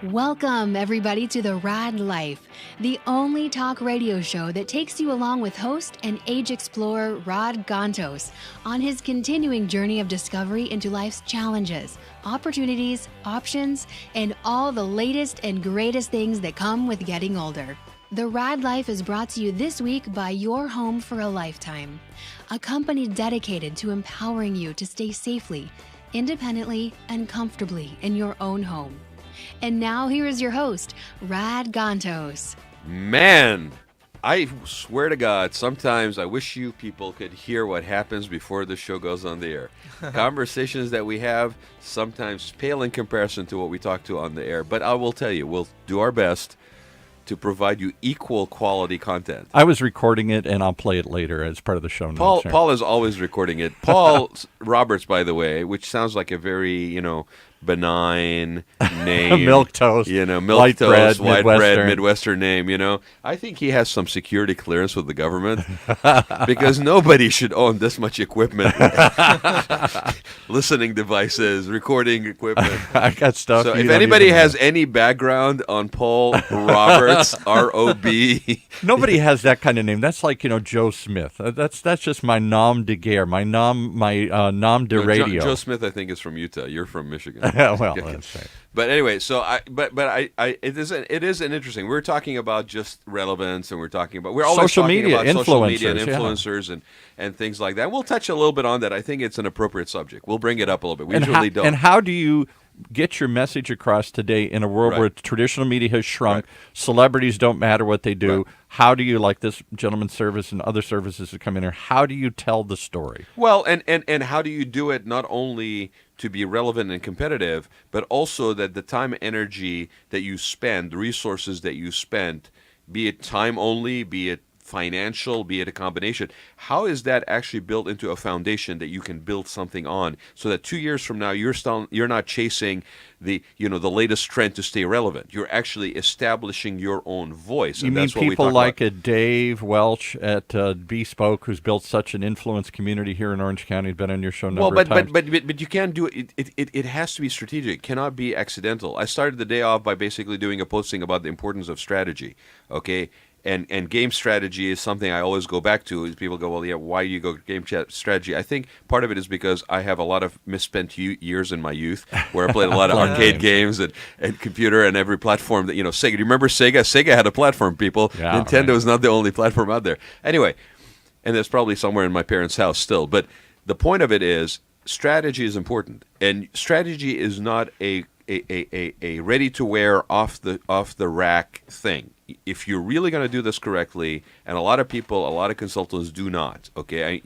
Welcome, everybody, to the Raad Life, the only talk radio show that takes you along with host and age explorer Rod Gantos on his continuing journey of discovery into life's challenges, opportunities, options, and all the latest and greatest things that come with getting older. The Raad Life is brought to you this week by Your Home for a Lifetime, a company dedicated to empowering you to stay safely, independently, and comfortably in your own home. And now here is your host, Rod Gantos. Man, I swear to God, sometimes I wish you people could hear what happens before the show goes on the air. Conversations that we have sometimes pale in comparison to what we talk to on the air. But I will tell you, we'll do our best to provide you equal quality content. I was recording it, and I'll play it later as part of the show notes. Paul is always recording it. Paul Roberts, by the way, which sounds like a very, benign name. Milquetoast. Milquetoast, white bread, Midwestern name, I think he has some security clearance with the government because nobody should own this much equipment. Listening devices, recording equipment. I got stuff. So if anybody has any background on Paul Roberts, R-O-B. Nobody has that kind of name. That's like, Joe Smith. That's just my nom de guerre, my nom de radio. Joe Smith, I think, is from Utah. You're from Michigan. Well, that's right. But anyway, so it is an interesting. We're talking about just relevance, and we're always social talking media, about social media and influencers, influencers and things like that. We'll touch a little bit on that. I think it's an appropriate subject. We'll bring it up a little bit. We usually don't. And how do you get your message across today in a world where traditional media has shrunk? Celebrities don't matter what they do. How do you, like this gentleman's service and other services that come in here, how do you tell the story? Well, and how do you do it not only to be relevant and competitive, but also that the time, energy that you spend, the resources that you spend, be it time only, be it financial, be it a combination, how is that actually built into a foundation that you can build something on, so that 2 years from now you're not chasing the latest trend to stay relevant. You're actually establishing your own voice. You mean people like a Dave Welch at Bespoke, who's built such an influence community here in Orange County, been on your show a number of times. But you can't do it. It has to be strategic. It cannot be accidental. I started the day off by basically doing a posting about the importance of strategy. Okay. And game strategy is something I always go back to. People go, well, yeah, why do you go game strategy? I think part of it is because I have a lot of misspent years in my youth where I played a lot of arcade games and computer and every platform that, Sega. Do you remember Sega? Sega had a platform, people. Yeah, Nintendo is not the only platform out there. Anyway, and there's probably somewhere in my parents' house still. But the point of it is strategy is important. And strategy is not a ready-to-wear, off-the-rack thing. If you're really going to do this correctly, and a lot of consultants do not, okay?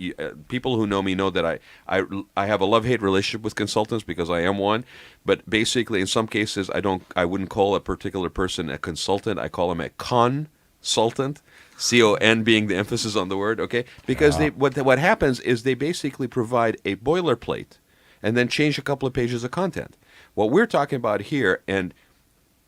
People who know me know that I have a love-hate relationship with consultants because I am one, but basically in some cases I wouldn't call a particular person a consultant. I call him a consultant, C-O-N being the emphasis on the word, okay? Because what happens is they basically provide a boilerplate and then change a couple of pages of content. What we're talking about here, and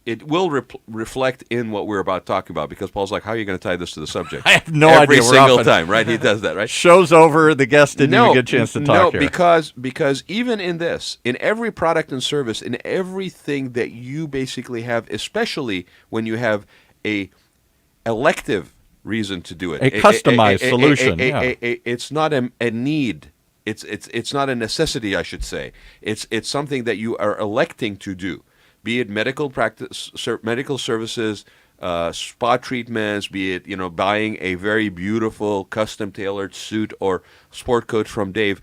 it will reflect in what we're about talking about, because Paul's like, how are you going to tie this to the subject? I have no Every idea. single time, right? He does that, right? Show's over. The guest didn't even get a chance to talk here. Because even in this, in every product and service, in everything that you basically have, especially when you have a elective reason to do it. A customized solution. It's not a need. It's not a necessity, I should say. It's something that you are electing to do. Be it medical practice, medical services, spa treatments, be it buying a very beautiful custom-tailored suit or sport coat from Dave.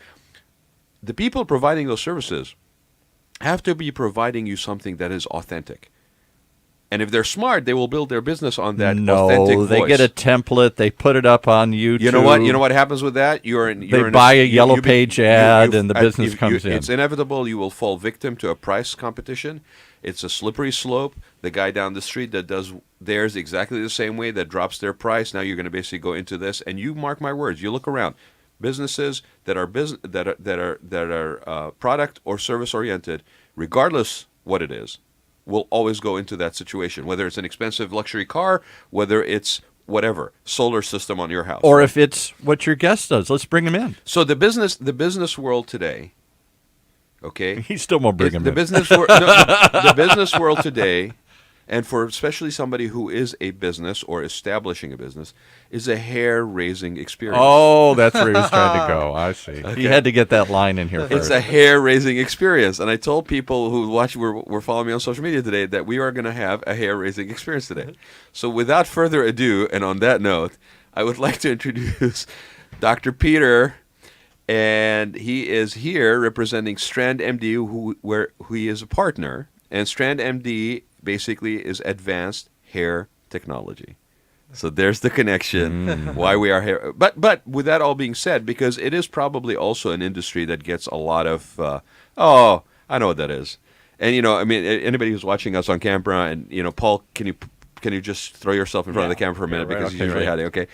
The people providing those services have to be providing you something that is authentic. And if they're smart, they will build their business on that authentic voice. No, they get a template. They put it up on YouTube. You know what? You know what happens with that? They buy a yellow page ad, and the business comes in. It's inevitable. You will fall victim to a price competition. It's a slippery slope. The guy down the street that does theirs exactly the same way, that drops their price, now you're going to basically go into this. And you mark my words. You look around. Businesses that are product or service oriented, regardless what it is, will always go into that situation, whether it's an expensive luxury car, whether it's whatever, solar system on your house. Or if it's what your guest does. Let's bring him in. So the business world today, okay? He still won't bring him in. The business world today and for especially somebody who is a business or establishing a business, is a hair-raising experience. Oh, that's where he was trying to go. I see. Okay. He had to get that line in here first. It's a hair-raising experience. And I told people who were following me on social media today that we are going to have a hair-raising experience today. So without further ado, and on that note, I would like to introduce Dr. Peter, and he is here representing Strand MD, who he is a partner. And Strand MD basically is advanced hair technology. So there's the connection, why we are here. But with that all being said, because it is probably also an industry that gets a lot of, I know what that is. And, I mean, anybody who's watching us on camera, and, Paul, can you just throw yourself in front of the camera for a minute, because he's usually hiding, okay?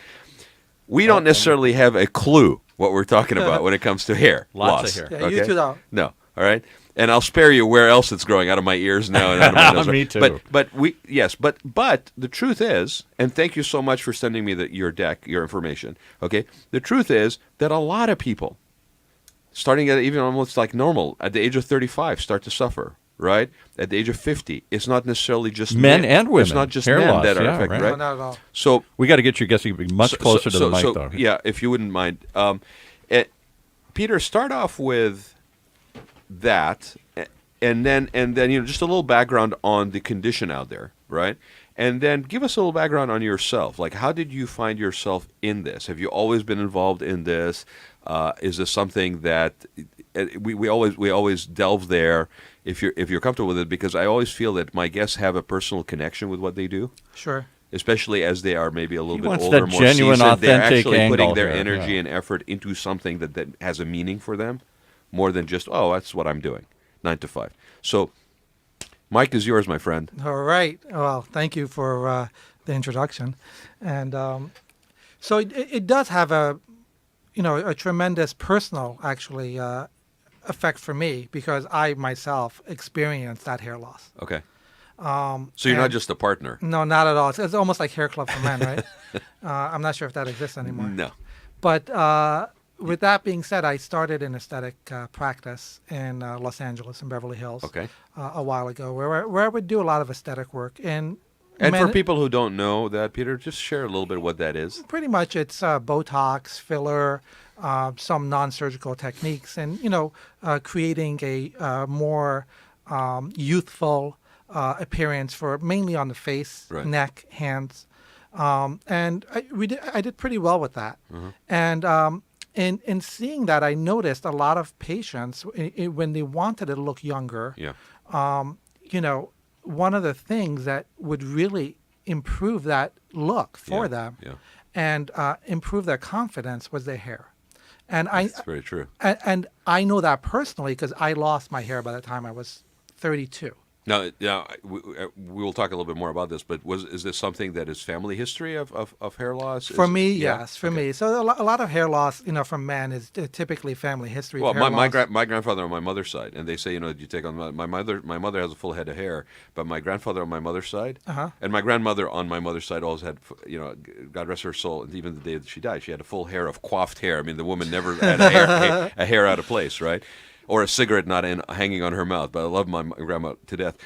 We don't necessarily have a clue what we're talking about when it comes to hair Lots loss. of hair. Yeah, okay? you too don't. No, all right? And I'll spare you where else it's growing, out of my ears now and out of my nose. Me too. But the truth is, and thank you so much for sending me your information. Okay, the truth is that a lot of people, starting at even almost like normal, at the age of 35, start to suffer. Right at the age of 50, it's not necessarily just men and women. It's not just hair men loss, that are affected, right? No, not at all. So we got to get you guessing much closer to the mic, though. Yeah, if you wouldn't mind, Peter, start off with that, and then just a little background on the condition out there, right? And then give us a little background on yourself. Like, how did you find yourself in this? Have you always been involved in this? Is this something that we always delve there if you're comfortable with it? Because I always feel that my guests have a personal connection with what they do. Sure. Especially as they are maybe a little bit wants older, that more genuine, seasoned. They're authentic actually putting angle their here, energy yeah. and effort into something that has a meaning for them, more than just, that's what I'm doing, 9 to 5. So, Mike is yours, my friend. All right. Well, thank you for the introduction. And so it does have a tremendous personal, actually, effect for me, because I myself experienced that hair loss. Okay. So you're not just a partner. No, not at all. It's almost like Hair Club for Men, right? I'm not sure if that exists anymore. No. But with that being said, I started an aesthetic practice in Los Angeles, in Beverly Hills, a while ago, where I would do a lot of aesthetic work. And for people who don't know that, Peter, just share a little bit what that is. Pretty much it's Botox, filler, some non-surgical techniques, and, creating a more youthful appearance for mainly on the face, neck, hands. And I did pretty well with that. And in seeing that, I noticed a lot of patients, when they wanted to look younger, one of the things that would really improve that look for them and improve their confidence was their hair. And That's very true. And I know that personally, because I lost my hair by the time I was 32. Now, we will talk a little bit more about this, but is this something that is family history of hair loss? For me, yes, for me. So a lot of hair loss, from men is typically family history. Well, my grandfather on my mother's side, and they say, you take on my mother. My mother has a full head of hair, but my grandfather on my mother's side, and my grandmother on my mother's side always had, God rest her soul, and even the day that she died, she had a full hair of coiffed hair. I mean, the woman never had a hair out of place, right? Or a cigarette not hanging on her mouth. But I love my grandma to death.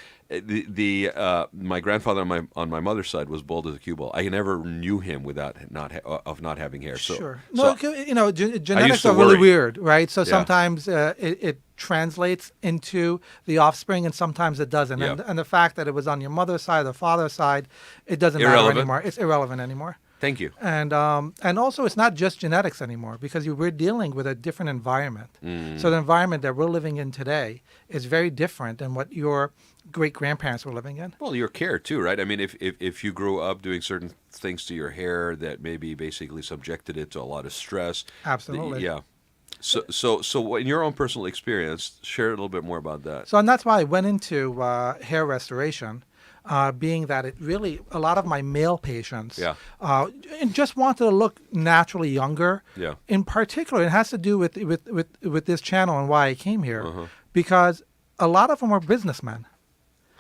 My grandfather on my mother's side was bald as a cue ball. I never knew him without not having hair. So, sure. So, genetics are really weird, right? So sometimes it translates into the offspring, and sometimes it doesn't. Yeah. And the fact that it was on your mother's side, the father's side, it doesn't matter anymore. It's irrelevant anymore. Thank you. And also, it's not just genetics anymore, because we're dealing with a different environment. So the environment that we're living in today is very different than what your great-grandparents were living in. Well, your care too, right? I mean, if you grew up doing certain things to your hair that maybe basically subjected it to a lot of stress. Absolutely. Yeah. So in your own personal experience, share a little bit more about that. So, and that's why I went into hair restoration. Being that it really, a lot of my male patients and just wanted to look naturally younger. Yeah. In particular, it has to do with this channel and why I came here, because a lot of them were businessmen.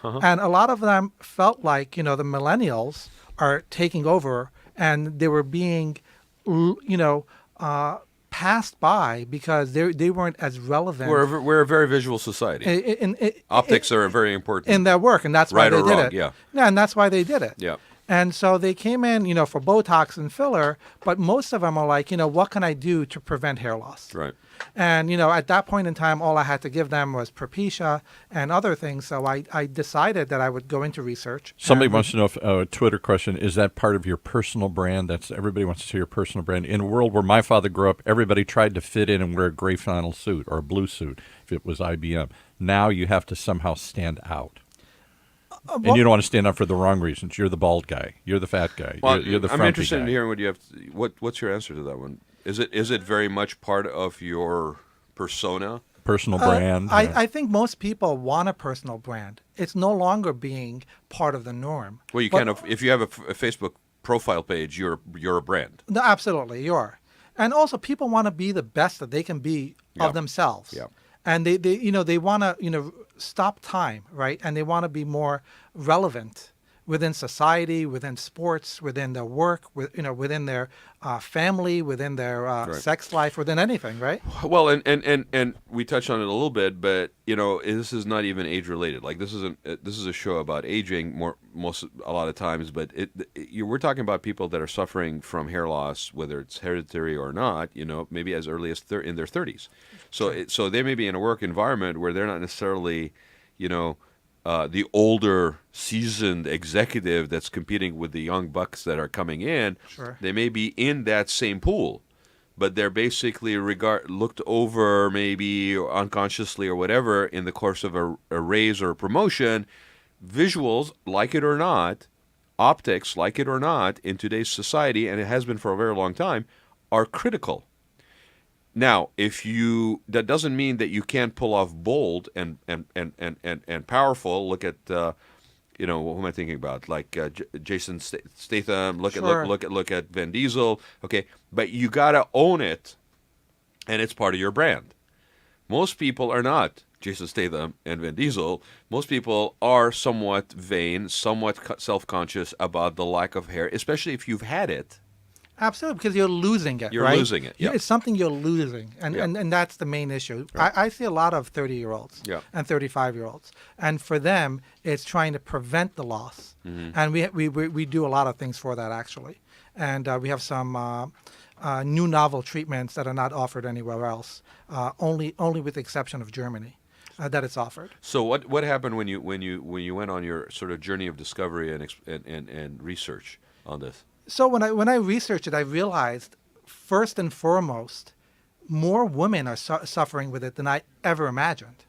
And a lot of them felt like, the millennials are taking over, and they were being, passed by because they weren't as relevant. We're a very visual society. Optics are very important in their work, and that's why Right they or did wrong, it. yeah. And that's why they did it. Yeah. And so they came in, for Botox and filler, but most of them are like, what can I do to prevent hair loss? Right. And, at that point in time, all I had to give them was Propecia and other things. So I decided that I would go into research. Somebody wants to know, if, a Twitter question, is that part of your personal brand? Everybody wants to see your personal brand. In a world where my father grew up, everybody tried to fit in and wear a gray flannel suit or a blue suit if it was IBM. Now you have to somehow stand out. And you don't want to stand up for the wrong reasons. You're the bald guy. You're the fat guy. Well, you're the I'm frumpy interested guy. in hearing what you have. What's your answer to that one? Is it very much part of your persona? Personal brand. I think most people want a personal brand. It's no longer being part of the norm. Well, if you have a Facebook profile page, you're a brand. No, absolutely, you are. And also, people want to be the best that they can be of themselves. Yeah. And they want to stop time, right? And they want to be more relevant within society, within sports, within their work, within their family, within their sex life, within anything, right? Well, and we touched on it a little bit, but this is not even age related. Like this is a show about aging a lot of times, but we're talking about people that are suffering from hair loss, whether it's hereditary or not. Maybe as early as in their 30s. So they may be in a work environment where they're not necessarily, the older, seasoned executive that's competing with the young bucks that are coming in. Sure. They may be in that same pool, but they're basically looked over maybe or unconsciously or whatever in the course of a raise or a promotion. Visuals, like it or not, optics, like it or not, in today's society, and it has been for a very long time, are critical. Now, that doesn't mean that you can't pull off bold and powerful. Look at who am I thinking about? Like Jason Statham. Look at Vin Diesel. Okay, but you gotta own it, and it's part of your brand. Most people are not Jason Statham and Vin Diesel. Most people are somewhat vain, somewhat self-conscious about the lack of hair, especially if you've had it. Absolutely, because you're losing it, You're right? losing it, yeah. It's something you're losing, and that's the main issue. Right. I see a lot of 30-year-olds and 35-year-olds, and for them, it's trying to prevent the loss. Mm-hmm. And we do a lot of things for that, actually. And we have some new novel treatments that are not offered anywhere else, only with the exception of Germany, that it's offered. So what happened when you went on your sort of journey of discovery and research on this? So when I researched it, I realized, first and foremost, more women are suffering with it than I ever imagined.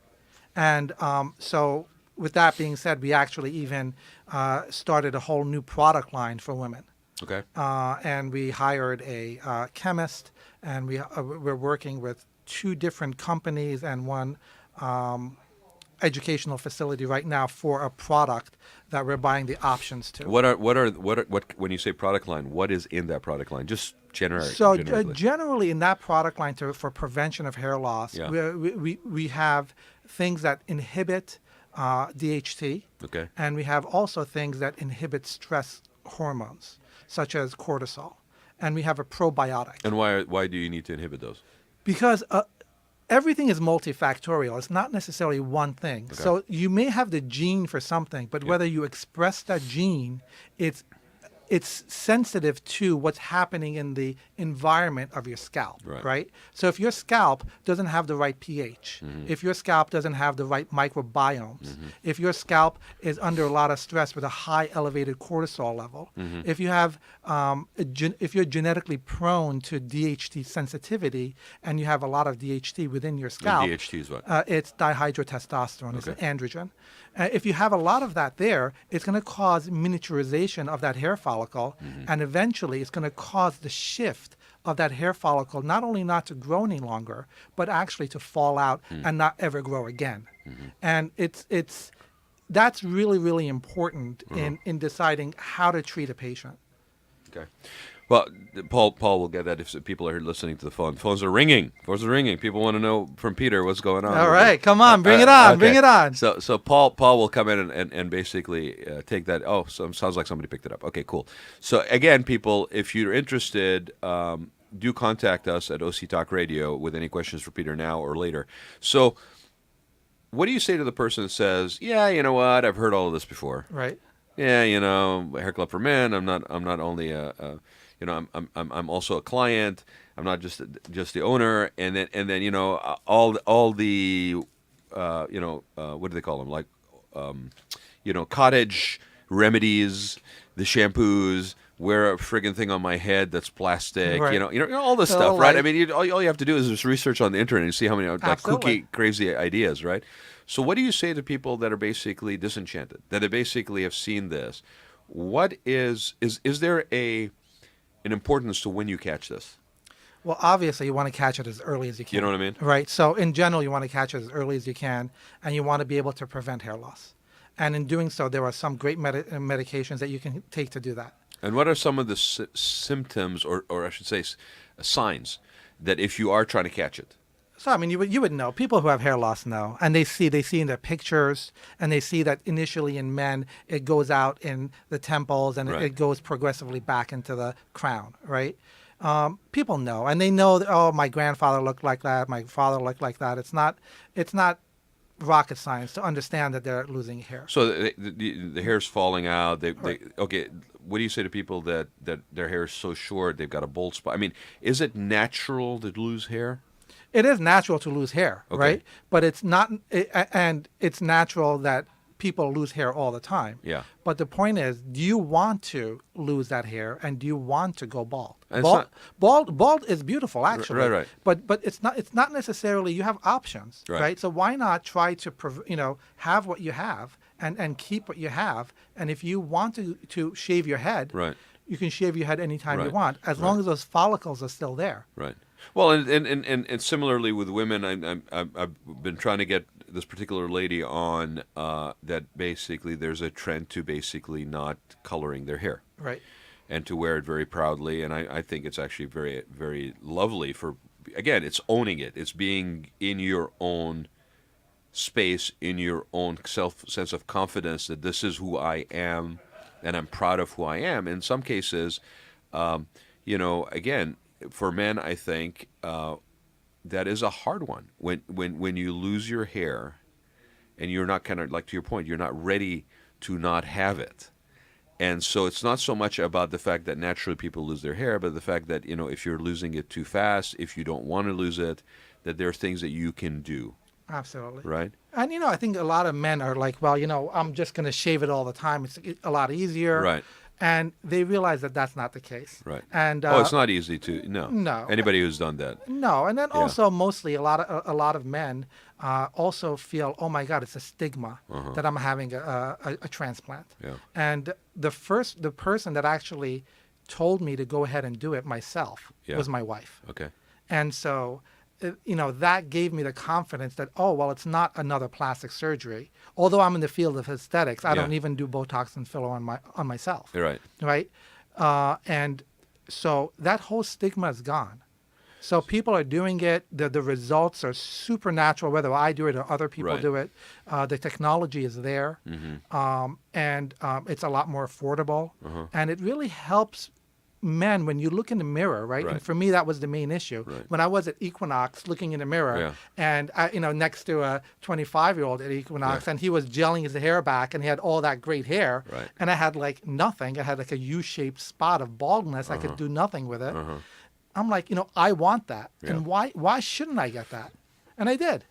And so with that being said, we actually even started a whole new product line for women. Okay. And we hired a chemist, and we're working with 2 different companies and one educational facility right now for a product that we're buying the options to. What when you say product line, what is in that product line? Just generally. So generally in that product line for prevention of hair loss, we have things that inhibit DHT. Okay. And we have also things that inhibit stress hormones, such as cortisol. And we have a probiotic. And why do you need to inhibit those? Because everything is multifactorial. It's not necessarily one thing. Okay. So you may have the gene for something, but whether you express that gene, it's sensitive to what's happening in the environment of your scalp, right? So if your scalp doesn't have the right pH, if your scalp doesn't have the right microbiomes, if your scalp is under a lot of stress with a high elevated cortisol level, if you have, if you're genetically prone to DHT sensitivity and you have a lot of DHT within your scalp, and DHT is what? It's dihydrotestosterone. It's an androgen. If you have a lot of that there, it's going to cause miniaturization of that hair follicle, and eventually it's going to cause the shift of that hair follicle not only not to grow any longer, but actually to fall out and not ever grow again. And that's really, really important in deciding how to treat a patient. Okay. Well, Paul will get that if people are listening to the phone. Phones are ringing. People want to know from Peter what's going on. All right, come on, bring it on, okay. Bring it on. So Paul will come in and basically take that. Oh, sounds like somebody picked it up. Okay, cool. So again, people, if you're interested, do contact us at OC Talk Radio with any questions for Peter now or later. So, what do you say to the person that says, "Yeah, you know what? I've heard all of this before. Right. Yeah, hair club for men. I'm not only I'm also a client. I'm not just the owner." And then all the what do they call them? Like cottage remedies, the shampoos. Wear a friggin' thing on my head that's plastic. Right. All this So, stuff, right? like- I mean, all you have to do is just research on the internet and see how many like Absolutely. kooky, crazy ideas, right? So, what do you say to people that are basically disenchanted, that they basically have seen this? What is there an importance to when you catch this? Well, obviously, you want to catch it as early as you can. You know what I mean? Right. So, in general, you want to catch it as early as you can, and you want to be able to prevent hair loss. And in doing so, there are some great medications that you can take to do that. And what are some of the symptoms, or I should say, signs that if you are trying to catch it? So, I mean, you would know. People who have hair loss know, and they see in their pictures, and they see that initially in men it goes out in the temples, and Right. it goes progressively back into the crown, right? People know, and they know that, oh, my grandfather looked like that, my father looked like that. It's not rocket science to understand that they're losing hair. So the hair's falling out. Okay. What do you say to people that their hair is so short they've got a bald spot? I mean, is it natural to lose hair? It is natural to lose hair, Okay. right? But it's not, and it's natural that people lose hair all the time. Yeah. But the point is, do you want to lose that hair, and do you want to go bald? And it's Bald is beautiful, actually. Right. But it's not necessarily. You have options, Right. right? So why not try to have what you have and keep what you have? And if you want to shave your head, Right. you can shave your head anytime you Right. want, as long as those follicles are still there. Right. Well, and similarly with women, I've been trying to get this particular lady on that basically there's a trend to basically not coloring their hair. Right. And to wear it very proudly. And I think it's actually very, very lovely for, again, it's owning it. It's being in your own space, in your own sense of confidence that this is who I am and I'm proud of who I am. In some cases, again, for men, I think that is a hard one. When you lose your hair and you're not kind of, like to your point, you're not ready to not have it. And so it's not so much about the fact that naturally people lose their hair, but the fact that, if you're losing it too fast, if you don't want to lose it, that there are things that you can do. Absolutely. Right? And, I think a lot of men are like, well, I'm just going to shave it all the time. It's a lot easier. Right. And they realize that that's not the case. Right. And it's not easy to, no. No. Anybody who's done that. No. And then Yeah. also mostly a lot of men also feel, oh my God, it's a stigma that I'm having a transplant. Yeah. And the person that actually told me to go ahead and do it myself Yeah. was my wife. Okay. And so, that gave me the confidence that, oh, well, it's not another plastic surgery. Although I'm in the field of aesthetics, I Yeah. don't even do Botox and filler on myself. You're right. Right? And so that whole stigma is gone. So people are doing it. The results are supernatural, whether I do it or other people Right. do it. The technology is there. And it's a lot more affordable. And it really helps men when you look in the mirror, right? Right. And for me, that was the main issue. Right. When I was at Equinox looking in the mirror, Yeah. and I, next to a 25-year-old at Equinox, Yeah. and he was gelling his hair back, and he had all that great hair, Right. and I had like nothing. I had like a U-shaped spot of baldness. I could do nothing with it. I'm like, I want that, Yeah. and why shouldn't I get that? And I did.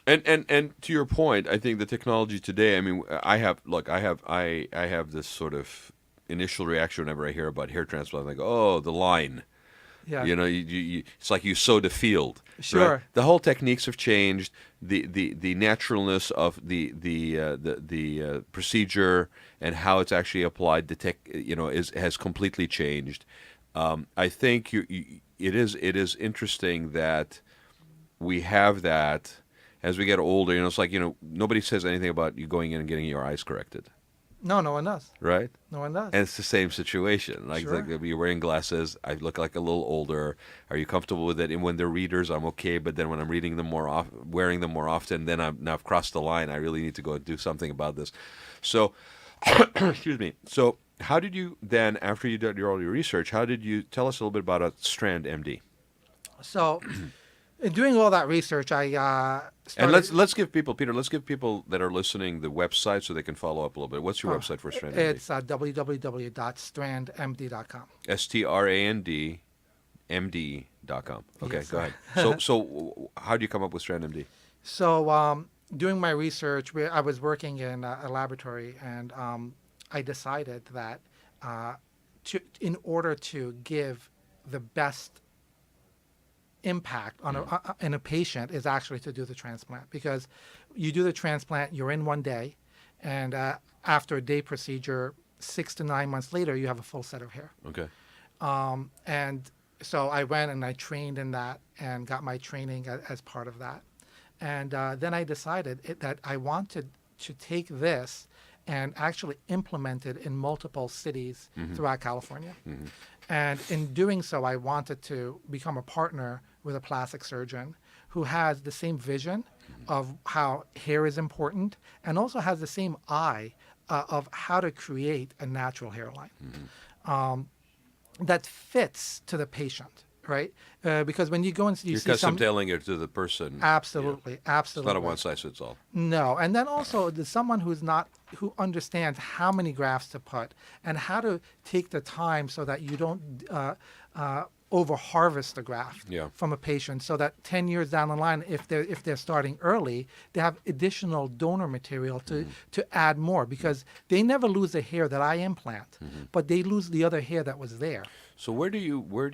And to your point, I think the technology today, I mean, I have this sort of initial reaction whenever I hear about hair transplant. Like, oh, the line. Yeah. You it's like you sowed a field. Sure. Right? The whole techniques have changed. The naturalness of the procedure and how it's actually applied, has completely changed. I think it is interesting that we have that as we get older. It's like nobody says anything about you going in and getting your eyes corrected. No one does. Right? No one does. And it's the same situation. Like, Sure. you're wearing glasses. I look like a little older. Are you comfortable with it? And when they're readers, I'm okay. But then when I'm reading them wearing them more often, then I've crossed the line. I really need to go and do something about this. So, excuse me. So, how did you then, after you did all your research, how did you tell us a little bit about Strand MD? So, in doing all that research, I And started. let's give people, Peter, let's give people that are listening the website so they can follow up a little bit. What's your website for Strand MD? It's www.strandmd.com. StrandMD.com. Okay, Yes. go ahead. So how do you come up with Strand MD? So, doing my research, I was working in a laboratory, and I decided that in order to give the best impact on in a patient is actually to do the transplant, because you do the transplant, you're in one day, and after a day procedure, 6 to 9 months later, you have a full set of hair. Okay. And so I went and I trained in that and got my training as part of that. And then I decided that I wanted to take this and actually implement it in multiple cities throughout California. And in doing so, I wanted to become a partner with a plastic surgeon who has the same vision of how hair is important, and also has the same eye of how to create a natural hairline that fits to the patient, right? Because when you go and You're see some, custom tailoring it to the person. absolutely, It's absolutely, not a one size fits all. no, and then also there's someone who understands how many grafts to put and how to take the time so that you don't over harvest the graft Yeah. from a patient, so that 10 years down the line, if they're starting early, they have additional donor material to add more, because they never lose the hair that I implant, but they lose the other hair that was there So where do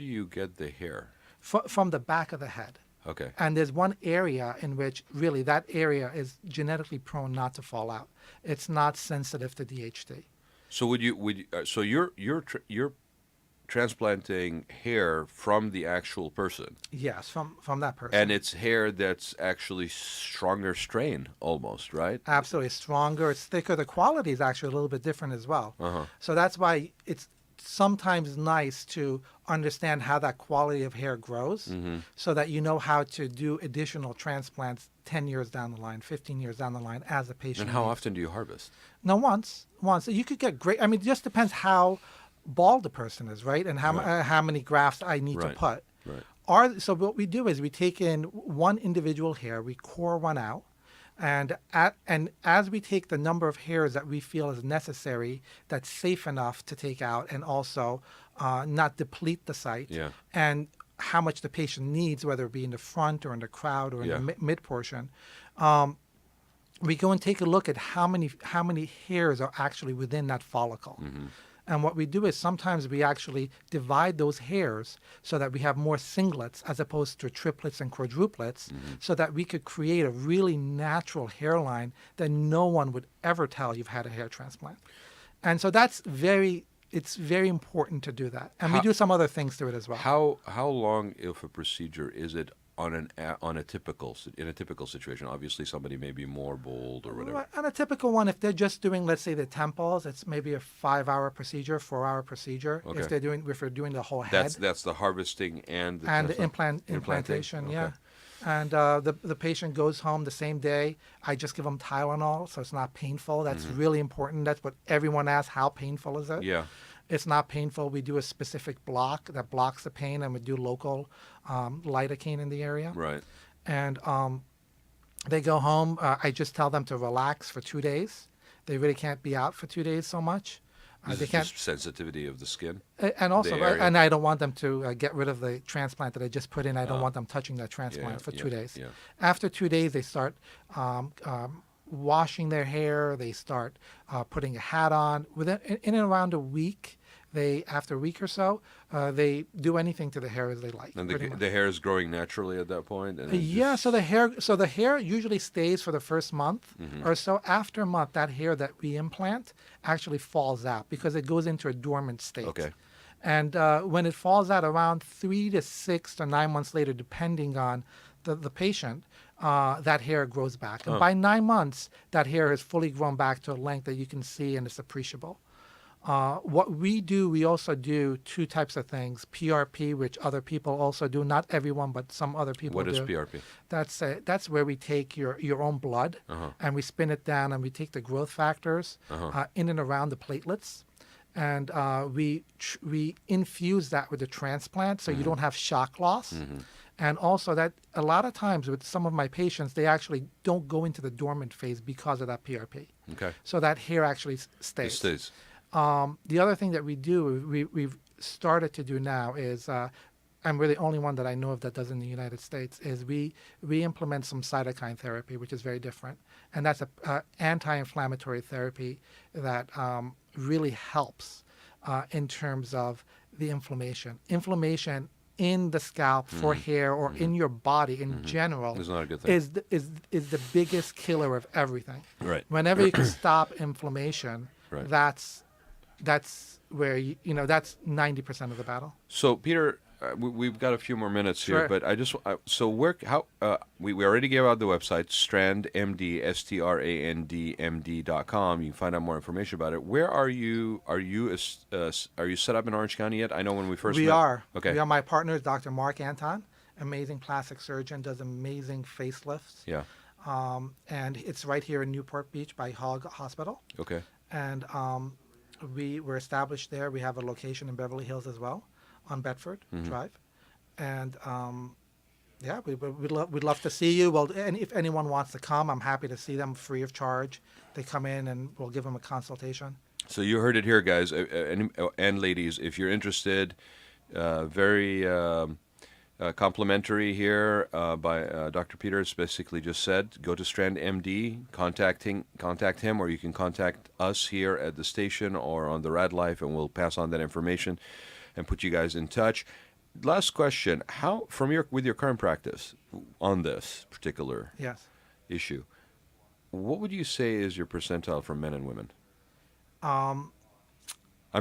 you get the hair? from the back of the head. Okay. And there's one area in which really that area is genetically prone not to fall out. It's not sensitive to DHT. So so you're transplanting hair from the actual person, Yes, from that person. and it's hair that's actually stronger strain almost, right? Absolutely stronger. It's thicker. The quality is actually a little bit different as well. Uh-huh. So that's why it's sometimes nice to understand how that quality of hair grows, so that you know how to do additional transplants 10 years down the line, 15 years down the line as a patient. And how needs. often do you harvest? No, once. You could get great. I mean, it just depends how bald the person is, right? And how many grafts I need to Right. put. Right. So what we do is we take in one individual hair, we core one out, and as we take the number of hairs that we feel is necessary, that's safe enough to take out, and also not deplete the site, Yeah. and how much the patient needs, whether it be in the front or in the crowd or in Yeah. the mid portion. We go and take a look at how many hairs are actually within that follicle. And what we do is sometimes we actually divide those hairs so that we have more singlets as opposed to triplets and quadruplets, so that we could create a really natural hairline that no one would ever tell you've had a hair transplant. And so it's very important to do that. And we do some other things to it as well. How long of a procedure is it in a typical situation? Obviously, somebody may be more bold or whatever. On a typical one, if they're just doing, let's say, the temples, it's maybe a 4-hour procedure. Okay. If we're doing the whole head. That's the harvesting and the And the transplant- implantation, Okay. yeah. And the patient goes home the same day. I just give them Tylenol, so it's not painful. That's really important. That's what everyone asks, how painful is it? Yeah. It's not painful. We do a specific block that blocks the pain, and we do local lidocaine in the area. Right. And they go home. I just tell them to relax for 2 days. They really can't be out for 2 days so much. They can't. Just sensitivity of the skin. And also, the area. and I don't want them to get rid of the transplant that I just put in. I don't want them touching that transplant for 2 days. Yeah. After 2 days, they start washing their hair. They start putting a hat on. In and around a week, after a week or so, they do anything to the hair as they like. And pretty much. the hair is growing naturally at that point. And Yeah, so the hair usually stays for the first month or so. After a month, that hair that we implant actually falls out because it goes into a dormant state. Okay. And when it falls out around 3 to 6 to 9 months later, depending on the patient, that hair grows back. And by 9 months, that hair has fully grown back to a length that you can see, and it's appreciable. What we also do 2 types of things. PRP, which other people also do, not everyone, but some other people What do. is PRP? That's where we take your own blood and we spin it down, and we take the growth factors in and around the platelets, and we infuse that with the transplant, so you don't have shock loss. And also that a lot of times with some of my patients, they actually don't go into the dormant phase because of that PRP. Okay. So that hair actually stays. It stays. The other thing that we do, we've started to do now is, and we're the only one that I know of that does in the United States, is we implement some cytokine therapy, which is very different. And that's a anti-inflammatory therapy that really helps in terms of the inflammation. Inflammation in the scalp for hair or in your body in general It's not a good thing. is the biggest killer of everything. Right. Whenever you can stop inflammation, Right. that's where that's 90% of the battle. So, Peter, we've got a few more minutes here, Sure. but we already gave out the website, Strand MD, STRANDMD.com. You can find out more information about it. Where are you? Are you set up in Orange County yet? I know when we first We met. are. Okay. We are. My partner is Dr. Mark Anton, amazing plastic surgeon, does amazing facelifts. Yeah. And it's right here in Newport Beach by Hogg Hospital. Okay. And we were established there. We have a location in Beverly Hills as well, on Bedford Drive. And yeah, we'd love to see you. Well, and if anyone wants to come, I'm happy to see them free of charge. They come in and we'll give them a consultation. So you heard it here, guys and ladies. If you're interested, very complimentary here by Dr. Peters. Basically, just said go to Strand MD, contact him, or you can contact us here at the station or on the Raad Life, and we'll pass on that information and put you guys in touch. Last question: how with your current practice on this particular Yes. issue, what would you say is your percentile for men and women? I'm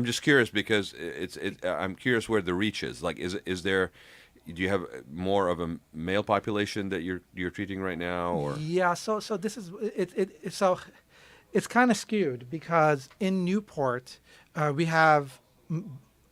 just curious because I'm curious where the reach is. Like, is there? Do you have more of a male population that you're treating right now, or? Yeah. So this is so it's kind of skewed because in Newport we have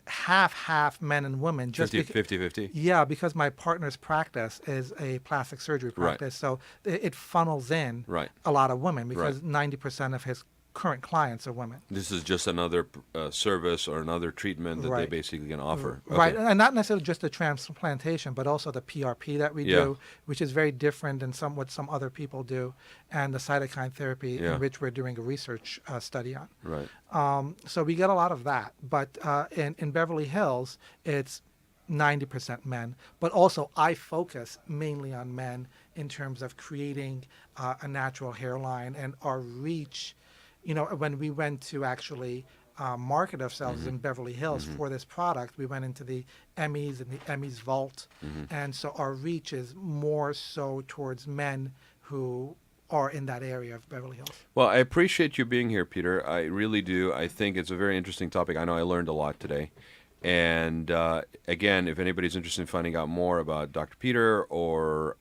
half men and women. 50-50? Yeah, because my partner's practice is a plastic surgery practice, so it funnels in a lot of women because 90% of his current clients are women. This is just another service or another treatment that they basically can offer. Right, Okay. and not necessarily just the transplantation, but also the PRP that we do, which is very different than what some other people do, and the cytokine therapy, in which we're doing a research study on. Right. So we get a lot of that, but in Beverly Hills, it's 90% men, but also I focus mainly on men in terms of creating a natural hairline, and our reach. You know, when we went to actually market ourselves in Beverly Hills for this product, we went into the Emmys and the Emmys Vault. And so our reach is more so towards men who are in that area of Beverly Hills. Well, I appreciate you being here, Peter. I really do. I think it's a very interesting topic. I know I learned a lot today. And again, if anybody's interested in finding out more about Dr. Peter or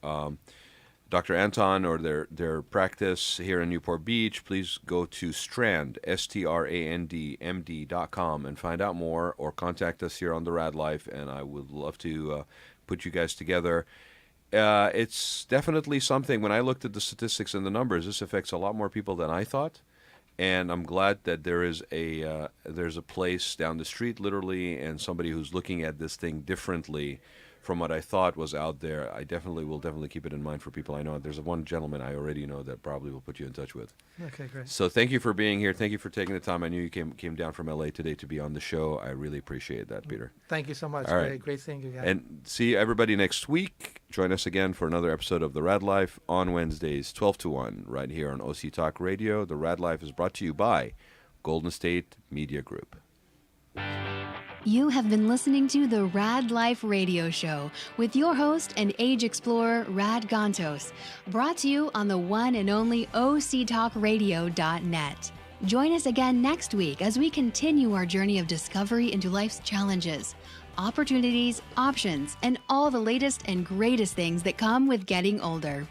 Dr. Anton or their practice here in Newport Beach, please go to Strand, STRANDMD.com and find out more, or contact us here on the Raad Life, and I would love to put you guys together. It's definitely something, when I looked at the statistics and the numbers, this affects a lot more people than I thought, and I'm glad that there's a place down the street, literally, and somebody who's looking at this thing differently from what I thought was out there. I will definitely keep it in mind for people I know. There's one gentleman I already know that probably will put you in touch with. Okay, great. So thank you for being here. Thank you for taking the time. I knew you came down from LA today to be on the show. I really appreciate that, Peter. Thank you so much. All right. Great seeing you again. And see everybody next week. Join us again for another episode of The Raad Life on Wednesdays, 12 to 1, right here on OC Talk Radio. The Raad Life is brought to you by Golden State Media Group. You have been listening to the Raad Life Radio Show with your host and age explorer, Rod Gantos, brought to you on the one and only OCTalkRadio.net. Join us again next week as we continue our journey of discovery into life's challenges, opportunities, options, and all the latest and greatest things that come with getting older.